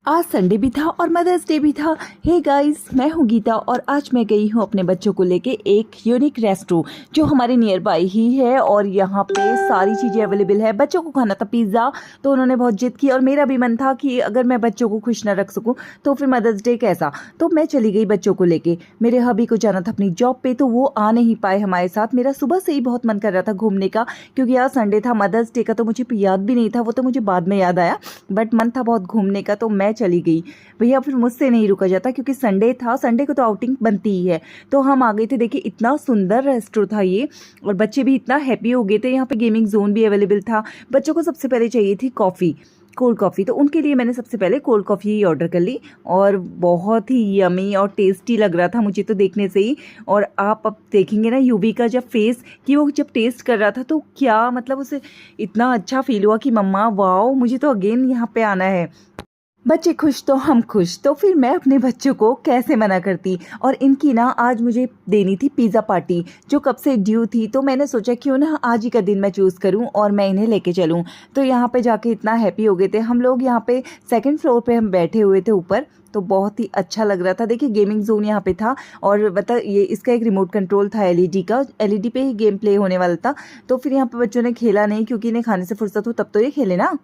आज संडे भी था और मदर्स डे भी था। हे गाइस, मैं हूँ गीता और आज मैं गई हूँ अपने बच्चों को लेके एक यूनिक रेस्टोरेंट जो हमारे नियर बाय ही है और यहाँ पे सारी चीज़ें अवेलेबल है। बच्चों को खाना था पिज़्ज़ा, तो उन्होंने बहुत जिद की और मेरा भी मन था कि अगर मैं बच्चों को खुश ना रख सकूँ तो फिर मदर्स डे कैसा। तो मैं चली गई बच्चों को लेके। मेरे हबी को जाना था अपनी जॉब पे, तो वो आ नहीं पाए हमारे साथ। मेरा सुबह से ही बहुत मन कर रहा था घूमने का, क्योंकि आज संडे था। मदर्स डे का तो मुझे याद भी नहीं था, वो तो मुझे बाद में याद आया, बट मन था बहुत घूमने का, तो मैं चली गई। भैया फिर मुझसे नहीं रुका जाता, क्योंकि संडे था, संडे को तो आउटिंग बनती ही है। तो हम आ गए थे। देखिए इतना सुंदर रेस्टोरेंट था ये, और बच्चे भी इतना हैप्पी हो गए थे। यहाँ पे गेमिंग जोन भी अवेलेबल था। बच्चों को सबसे पहले चाहिए थी कॉफ़ी, कोल्ड कॉफ़ी, तो उनके लिए मैंने सबसे पहले कोल्ड कॉफ़ी ही ऑर्डर कर ली और बहुत ही यमी और टेस्टी लग रहा था मुझे तो देखने से ही। और आप अब देखेंगे ना यूवी का जब फेस, कि वो जब टेस्ट कर रहा था तो क्या मतलब उसे इतना अच्छा फील हुआ कि मम्मा वाओ, मुझे तो अगेन यहाँ पे आना है। बच्चे खुश तो हम खुश, तो फिर मैं अपने बच्चों को कैसे मना करती। और इनकी ना आज मुझे देनी थी पिज़्ज़ा पार्टी, जो कब से ड्यू थी, तो मैंने सोचा क्यों ना आज ही का दिन मैं चूज़ करूं और मैं इन्हें लेके चलूं। तो यहाँ पे जाके इतना हैप्पी हो गए थे हम लोग। यहाँ पे सेकंड फ्लोर पे हम बैठे हुए थे ऊपर, तो बहुत ही अच्छा लग रहा था। देखिए गेमिंग जोन यहाँ पे था और बता ये इसका एक रिमोट कंट्रोल था एलईडी का, एलईडी पे ही गेम प्ले होने वाला था। तो फिर यहाँ पे बच्चों ने खेला नहीं, क्योंकि इन्हें खाने से फुर्सत हो तब तो ये खेले ना।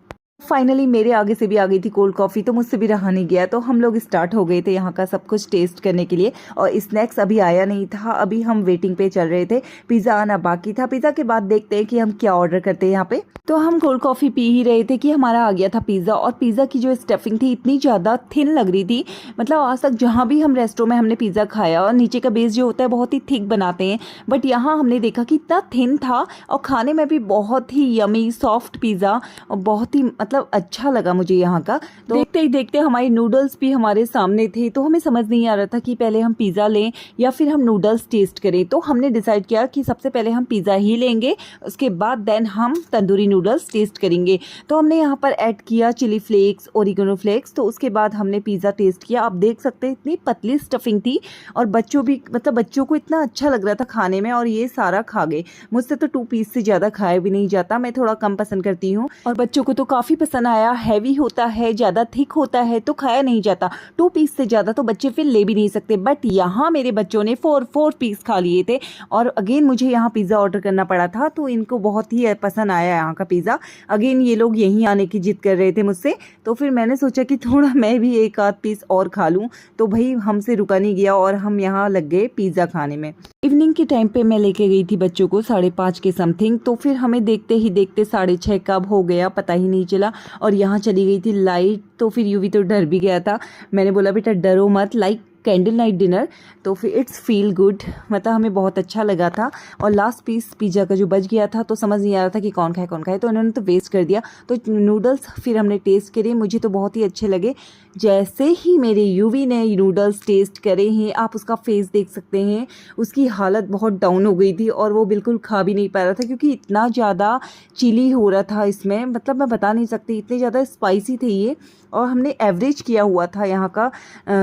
फाइनली मेरे आगे से भी आ गई थी कोल्ड कॉफ़ी, तो मुझसे भी रहा नहीं गया। तो हम लोग स्टार्ट हो गए थे यहाँ का सब कुछ टेस्ट करने के लिए, और स्नैक्स अभी आया नहीं था, अभी हम वेटिंग पे चल रहे थे। पिज़्ज़ा आना बाकी था। पिज़्ज़ा के बाद देखते हैं कि हम क्या ऑर्डर करते हैं यहाँ पे। तो हम कोल्ड कॉफ़ी पी ही रहे थे कि हमारा आ गया था पिज़्ज़ा, और पिज़्ज़ा की जो स्टफिंग थी इतनी ज़्यादा थिन लग रही थी। मतलब आज तक जहाँ भी हम रेस्टोरेंट में हमने पिज़्ज़ा खाया और नीचे का बेस जो होता है बहुत ही थिक बनाते हैं, बट यहाँ हमने देखा कि इतना थिन था और खाने में भी बहुत ही यमी सॉफ्ट पिज़्ज़ा, और बहुत ही मतलब अच्छा लगा मुझे यहाँ का। तो देखते ही देखते हमारे नूडल्स भी हमारे सामने थे, तो हमें समझ नहीं आ रहा था कि पहले हम पिज़्ज़ा लें या फिर हम नूडल्स टेस्ट करें। तो हमने डिसाइड किया कि सबसे पहले हम पिज़्ज़ा ही लेंगे, उसके बाद देन हम तंदूरी नूडल्स टेस्ट करेंगे। तो हमने यहाँ पर ऐड किया चिली फ्लेक्स, ओरिगेनो फ्लेक्स, तो उसके बाद हमने पिज़्ज़ा टेस्ट किया। आप देख सकते हैं इतनी पतली स्टफिंग थी, और बच्चों भी मतलब बच्चों को इतना अच्छा लग रहा था खाने में, और ये सारा खा गए। मुझसे तो 2 पीस से ज़्यादा खाया भी नहीं जाता, मैं थोड़ा कम पसंद करती हूँ, और बच्चों को तो काफ़ी पसंद आया। हैवी होता है, ज़्यादा थिक होता है तो खाया नहीं जाता। 2 पीस से ज़्यादा तो बच्चे फिर ले भी नहीं सकते, बट यहाँ मेरे बच्चों ने 4 पीस खा लिए थे। और अगेन मुझे यहाँ पिज़्ज़ा ऑर्डर करना पड़ा था, तो इनको बहुत ही पसंद आया यहाँ का पिज़्ज़ा। अगेन ये लोग यहीं आने की जिद कर रहे थे मुझसे, तो फिर मैंने सोचा कि थोड़ा मैं भी एक आध पीस और खा लूँ। तो भाई हमसे रुका नहीं गया और हम यहाँ लग गए पिज़्ज़ा खाने में। इवनिंग के टाइम पे मैं लेके गई थी बच्चों को 5:30 के समथिंग, तो फिर हमें देखते ही देखते 6:30 कब हो गया पता ही नहीं चला। और यहाँ चली गई थी लाइट, तो फिर यूवी तो डर भी गया था। मैंने बोला बेटा डरो मत, लाइक कैंडल नाइट डिनर। तो फिर इट्स फील गुड, मतलब हमें बहुत अच्छा लगा था। और लास्ट पीस पिज़्ज़ा का जो बच गया था, तो समझ नहीं आ रहा था कि कौन खाए, तो उन्होंने तो वेस्ट कर दिया। तो नूडल्स फिर हमने टेस्ट करे, मुझे तो बहुत ही अच्छे लगे। जैसे ही मेरे यूवी ने नूडल्स टेस्ट करे हैं, आप उसका फेस देख सकते हैं, उसकी हालत बहुत डाउन हो गई थी और वो बिल्कुल खा भी नहीं पा रहा था, क्योंकि इतना ज़्यादा चिली हो रहा था इसमें, मतलब मैं बता नहीं सकती, इतने ज़्यादा स्पाइसी थे ये। और हमने एवरेज किया हुआ था यहाँ का,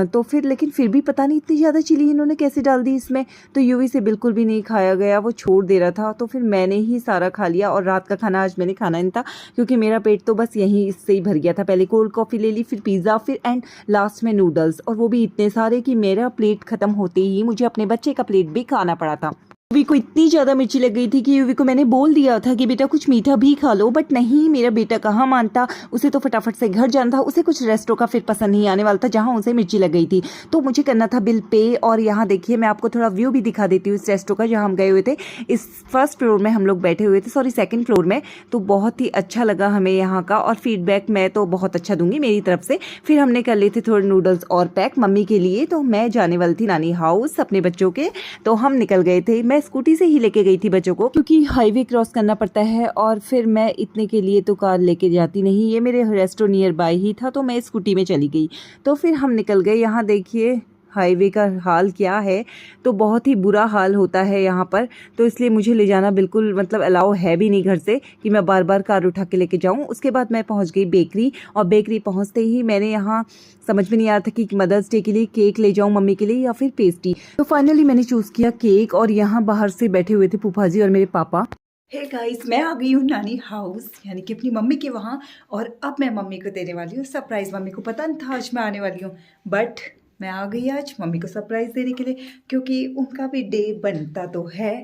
तो फिर लेकिन फिर भी पता नहीं इतनी ज़्यादा चिली इन्होंने कैसे डाल दी इसमें। तो यूवी से बिल्कुल भी नहीं खाया गया, वो छोड़ दे रहा था, तो फिर मैंने ही सारा खा लिया। और रात का खाना आज मैंने खाना नहीं था, क्योंकि मेरा पेट तो बस यहीं इससे ही भर गया था। पहले कोल्ड कॉफ़ी ले ली, फिर पिज़्ज़ा, फिर एंड लास्ट में नूडल्स, और वो भी इतने सारे कि मेरा प्लेट ख़त्म होते ही मुझे अपने बच्चे का प्लेट भी खाना पड़ा था। यूवी को इतनी ज़्यादा मिर्ची लग गई थी कि यूवी को मैंने बोल दिया था कि बेटा कुछ मीठा भी खा लो, बट नहीं, मेरा बेटा कहाँ मानता। उसे तो फटाफट से घर जाना था, उसे कुछ रेस्टों का फिर पसंद नहीं आने वाला था जहाँ उसे मिर्ची लग गई थी। तो मुझे करना था बिल पे, और यहाँ देखिए मैं आपको थोड़ा व्यू भी दिखा देती हूँ इस रेस्टों का जहाँ हम गए हुए थे। इस फर्स्ट फ्लोर में हम लोग बैठे हुए थे, सॉरी सेकेंड फ्लोर में। तो बहुत ही अच्छा लगा हमें यहाँ का, और फीडबैक मैं तो बहुत अच्छा दूंगी मेरी तरफ से। फिर हमने कर लिए थे थोड़े नूडल्स और पैक मम्मी के लिए, तो मैं जाने वाली थी नानी हाउस अपने बच्चों के, तो हम निकल गए थे। मैं स्कूटी से ही लेके गई थी बच्चों को, क्योंकि हाईवे क्रॉस करना पड़ता है, और फिर मैं इतने के लिए तो कार लेके जाती नहीं, ये मेरे रेस्टोरेंट नियर बाय ही था, तो मैं स्कूटी में चली गई। तो फिर हम निकल गए। यहाँ देखिए हाईवे का हाल क्या है, तो बहुत ही बुरा हाल होता है यहाँ पर, तो इसलिए मुझे ले जाना बिल्कुल मतलब अलाउ है भी नहीं घर से कि मैं बार बार कार उठा के लेके जाऊँ। उसके बाद मैं पहुँच गई बेकरी, और बेकरी पहुँचते ही मैंने यहाँ समझ में नहीं आ रहा था कि मदर्स डे के लिए केक ले जाऊँ मम्मी के लिए या फिर पेस्ट्री। तो फाइनली मैंने चूज़ किया केक, और यहाँ बाहर से बैठे हुए थे फूफा जी और मेरे पापा। हे गाइस, मैं आ गई हूँ नानी हाउस यानी कि अपनी मम्मी के वहाँ। और अब मैं मम्मी को देने वाली हूँ सरप्राइज़। मम्मी को पता नहीं था आज मैं आने वाली हूँ, बट मैं आ गई आज मम्मी को सरप्राइज़ देने के लिए, क्योंकि उनका भी डे बनता तो है।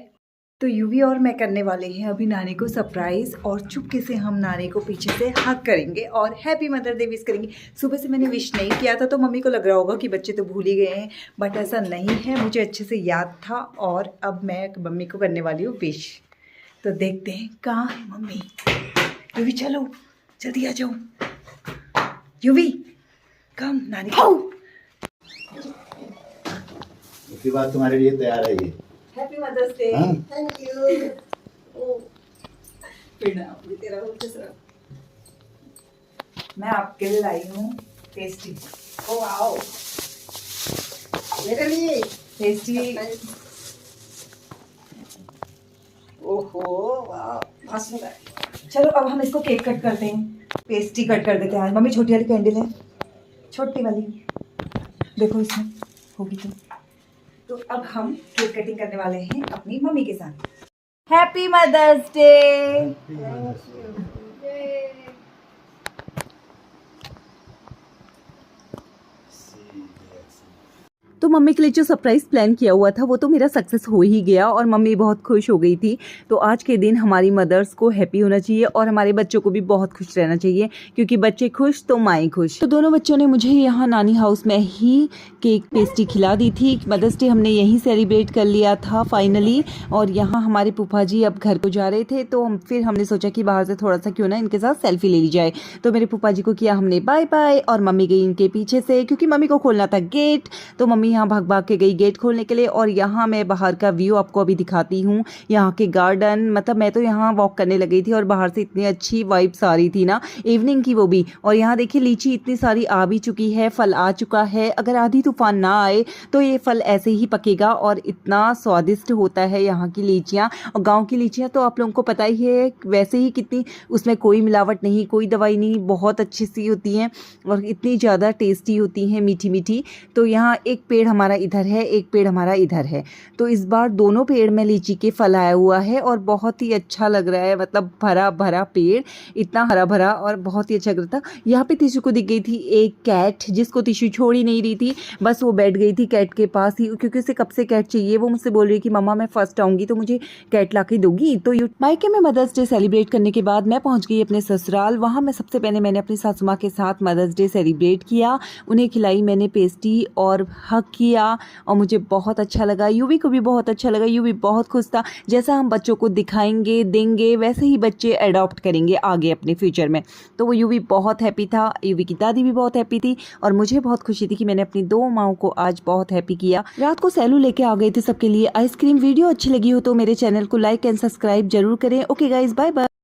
तो यूवी और मैं करने वाले हैं अभी नानी को सरप्राइज़, और चुपके से हम नानी को पीछे से हग करेंगे और हैप्पी मदर डे विश करेंगे। सुबह से मैंने विश नहीं किया था तो मम्मी को लग रहा होगा कि बच्चे तो भूल ही गए हैं, बट ऐसा नहीं है, मुझे अच्छे से याद था। और अब मैं मम्मी को करने वाली हूँ विश। तो देखते हैं कहाँ है मम्मी। यूवी चलो, जल्दी आ जाओ। यूवी कम, नानी खाओ। उसके बाद तुम्हारे लिए तैयार है ये। Happy mother's day. Thank you. मैं आपके लिए लाई हूँ पेस्ट्री। ओ वाओ, मेरे लिए पेस्ट्री। ओहो वाह, बहुत सुंदर। चलो अब हम इसको केक कट करते हैं, पेस्ट्री कट कर देते हैं। आज मम्मी छोटी वाली कैंडल है, छोटी वाली देखो इसमें होगी तो अब हम केक कटिंग करने वाले हैं अपनी मम्मी के साथ। Happy mother's day. तो मम्मी के लिए जो सरप्राइज़ प्लान किया हुआ था वो तो मेरा सक्सेस हो ही गया और मम्मी बहुत खुश हो गई थी। तो आज के दिन हमारी मदर्स को हैप्पी होना चाहिए और हमारे बच्चों को भी बहुत खुश रहना चाहिए, क्योंकि बच्चे खुश तो माएँ खुश। तो दोनों बच्चों ने मुझे यहाँ नानी हाउस में ही केक पेस्ट्री खिला दी थी। मदर्स डे हमने यहीं सेलिब्रेट कर लिया था फाइनली। और यहाँ हमारे फूफा जी अब घर को जा रहे थे, तो फिर हमने सोचा कि बाहर से थोड़ा सा क्यों ना इनके साथ सेल्फी ले ली जाए। तो मेरे फूफा जी को किया हमने बाय बाय, और मम्मी गई इनके पीछे से, क्योंकि मम्मी को खोलना था गेट। तो मम्मी यहाँ भाग भाग के गई गेट खोलने के लिए। और यहाँ मैं बाहर का व्यू आपको अभी दिखाती हूँ, यहाँ के गार्डन। मतलब मैं तो यहाँ वॉक करने लगी थी और बाहर से इतनी अच्छी वाइब्स आ रही थी ना, इवनिंग की वो भी। और यहाँ देखिए लीची इतनी सारी आ भी चुकी है, फल आ चुका है। अगर आधी तूफान ना आए तो ये फल ऐसे ही पकेगा और इतना स्वादिष्ट होता है यहाँ की लीचियाँ। और गाँव की लीचियाँ तो आप लोगों को पता ही है वैसे ही कितनी, उसमें कोई मिलावट नहीं, कोई दवाई नहीं, बहुत अच्छी सी होती हैं और इतनी ज़्यादा टेस्टी होती हैं, मीठी मीठी। तो यहाँ एक पेड़ हमारा इधर है, एक पेड़ हमारा इधर है। तो इस बार दोनों पेड़ में लीची के फल आया हुआ है और बहुत ही अच्छा लग रहा है। मतलब भरा भरा पेड़, इतना हरा भरा और बहुत ही अच्छा लग रहा था। यहाँ पे टिशू को दिख गई थी एक कैट, जिसको टिशू छोड़ ही नहीं रही थी, बस वो बैठ गई थी कैट के पास ही, क्योंकि उसे कब से कैट चाहिए। वो मुझसे बोल रही कि मम्मा मैं फर्स्ट आऊँगी तो मुझे कैट ला के दोगी। तो मायके में मदर्स डे सेलिब्रेट करने के बाद मैं पहुँच गई अपने ससुराल। वहाँ मैं सबसे पहले मैंने अपनी सासू माँ के साथ मदर्स डे सेलिब्रेट किया, उन्हें खिलाई मैंने पेस्ट्री और हग किया और मुझे बहुत अच्छा लगा। यूवी को भी बहुत अच्छा लगा, यूवी बहुत खुश था। जैसा हम बच्चों को दिखाएंगे देंगे वैसे ही बच्चे अडॉप्ट करेंगे आगे अपने फ्यूचर में। तो वो यूवी बहुत हैप्पी था, यूवी की दादी भी बहुत हैप्पी थी और मुझे बहुत खुशी थी कि मैंने अपनी दो माओं को आज बहुत हैप्पी किया। रात को सैलू लेके आ गए थे सबके लिए आइसक्रीम। वीडियो अच्छी लगी हो तो मेरे चैनल को लाइक एंड सब्सक्राइब जरूर करें। Okay guys, bye bye.